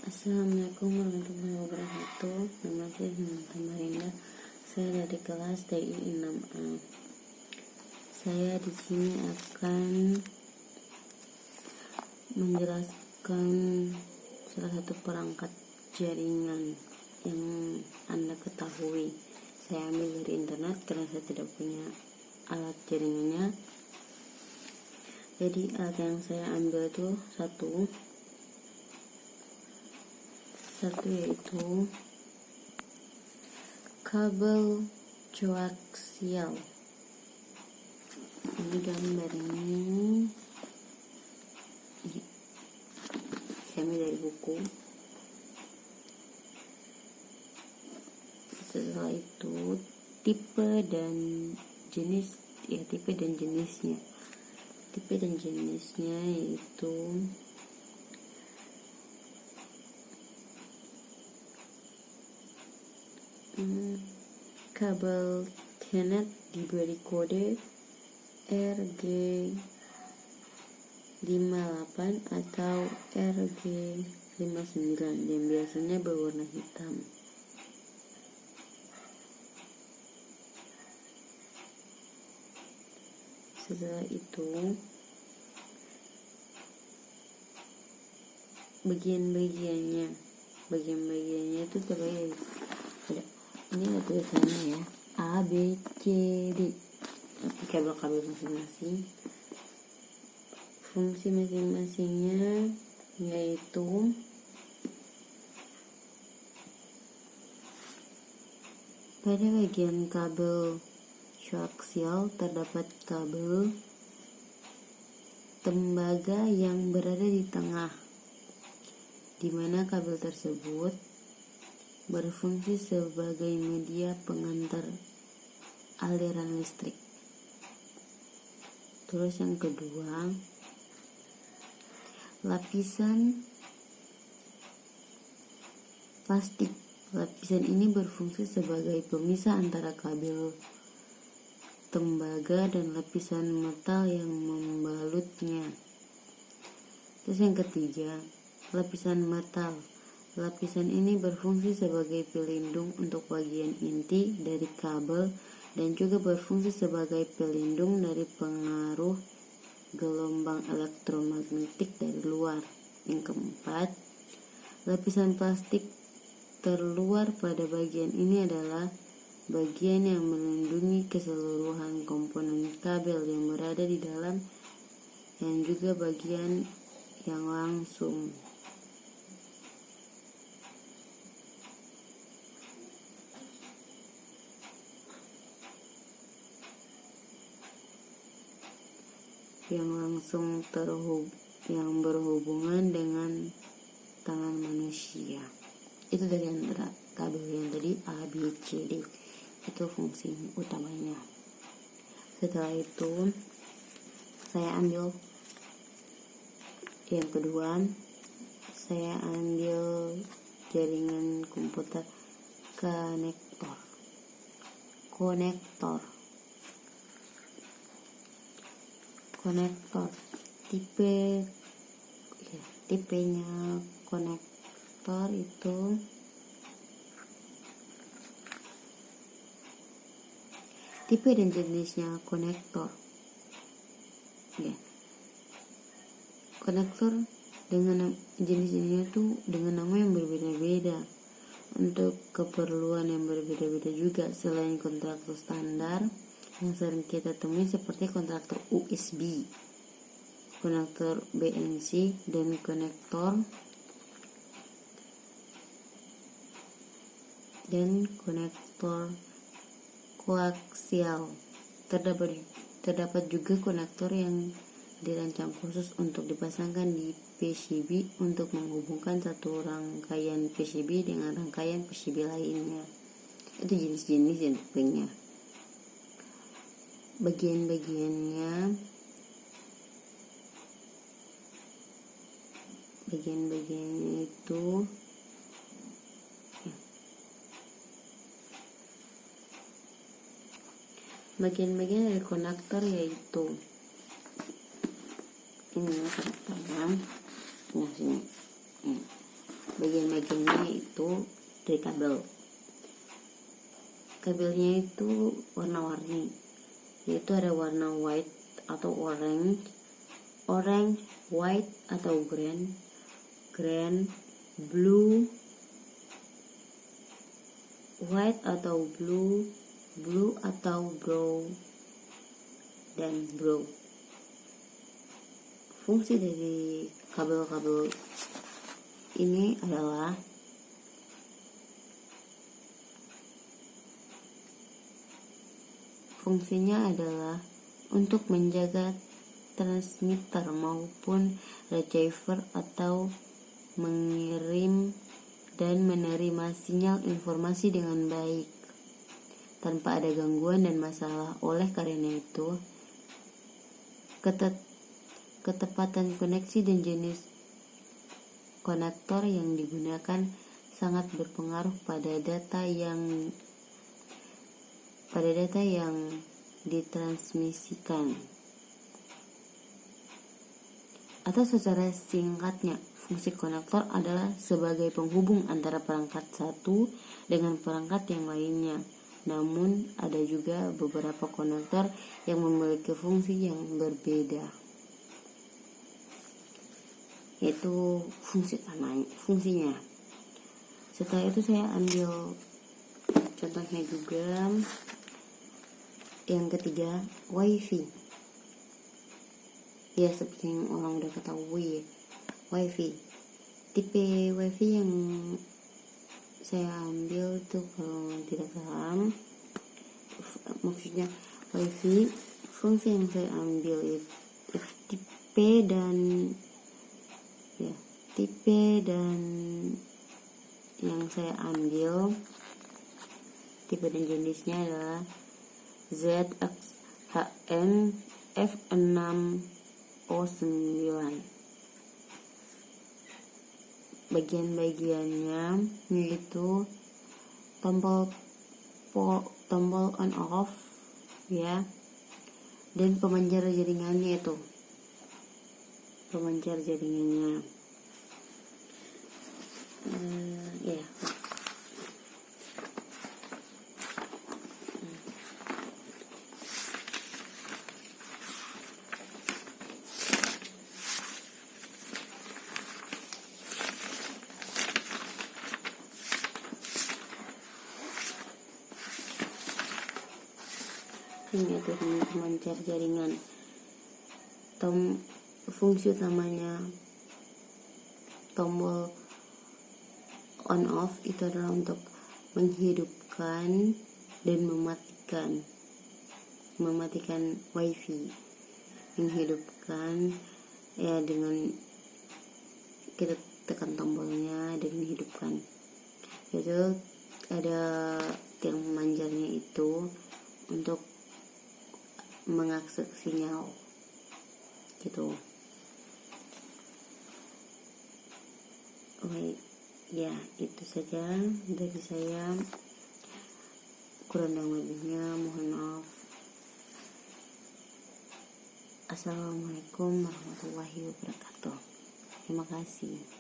Assalamualaikum warahmatullahi wabarakatuh. Nama saya Marinda. Saya dari kelas TI 6A. Saya di sini akan menjelaskan salah satu perangkat jaringan yang Anda ketahui. Saya ambil dari internet karena saya tidak punya alat jaringannya. Jadi alat yang saya ambil itu satu yaitu kabel koaksial. Ini gambarnya, kami dari buku. Setelah itu tipe dan jenisnya. Tipe dan jenisnya yaitu kabel Ethernet diberi kode RG58 atau RG59 yang biasanya berwarna hitam. Setelah itu bagian-bagiannya itu terbagi ada, ini ada tulisannya ya, A, B, C, D, kabel-kabel masing-masing. Fungsi masing-masingnya yaitu pada bagian kabel koaksial terdapat kabel tembaga yang berada di tengah, di mana kabel tersebut berfungsi sebagai media pengantar aliran listrik. Terus yang kedua, lapisan plastik. Lapisan ini berfungsi sebagai pemisah antara kabel tembaga dan lapisan metal yang membalutnya. Terus yang ketiga, lapisan metal. Lapisan ini berfungsi sebagai pelindung untuk bagian inti dari kabel dan juga berfungsi sebagai pelindung dari pengaruh gelombang elektromagnetik dari luar. Yang keempat, lapisan plastik terluar pada bagian ini adalah bagian yang melindungi keseluruhan komponen kabel yang berada di dalam dan juga bagian yang langsung. Yang berhubungan dengan tangan manusia. Itu dari antara kabel yang tadi A, B, C, D. Itu fungsi utamanya. Setelah itu saya ambil yang kedua, saya ambil jaringan komputer konektor tipenya konektor itu tipe dan jenisnya konektor. Konektor dengan jenis-jenisnya itu dengan nama yang berbeda-beda untuk keperluan yang berbeda-beda juga. Selain konektor standar yang sering kita temui seperti konektor USB, konektor BNC, dan konektor koaksial. Terdapat juga konektor yang dirancang khusus untuk dipasangkan di PCB untuk menghubungkan satu rangkaian PCB dengan rangkaian PCB lainnya. Itu jenis-jenis yang tipenya. Bagian-bagiannya itu bagian-bagian dari konektor yaitu ini konektornya. Nah, sini. bagian-bagiannya itu dari kabel. Kabelnya itu warna-warni, yaitu ada warna white atau orange, white atau green, blue, white atau blue atau brown, dan brown. Fungsi dari kabel-kabel ini adalah untuk menjaga transmitter maupun receiver atau mengirim dan menerima sinyal informasi dengan baik tanpa ada gangguan dan masalah. Oleh karena itu, ketepatan koneksi dan jenis konektor yang digunakan sangat berpengaruh pada data yang ditransmisikan. Atau secara singkatnya, fungsi konektor adalah sebagai penghubung antara perangkat satu dengan perangkat yang lainnya. Namun, ada juga beberapa konektor yang memiliki fungsi yang berbeda. Yaitu fungsinya. Setelah itu saya ambil contohnya juga. Yang ketiga, WiFi. Ya, seperti yang orang udah ketahui, WiFi. Tipe WiFi yang saya ambil tuh, kalau tidak paham, maksudnya WiFi, fungsi yang saya ambil itu tipe dan yang saya ambil tipe dan jenisnya adalah ZXHN F6O9. Bagian-bagiannya yaitu tombol on off ya, dan pemancar jaringannya itu. Ya. Ini itu pemancar jaringan. Fungsi utamanya tombol on off itu adalah untuk menghidupkan dan mematikan WiFi. Menghidupkan ya dengan kita tekan tombolnya dan menghidupkan. Itu ada tiang pemancarnya itu untuk mengakses sinyal gitu. Oke, ya itu saja dari saya. Kurang dan lebihnya mohon maaf. Assalamualaikum warahmatullahi wabarakatuh. Terima kasih.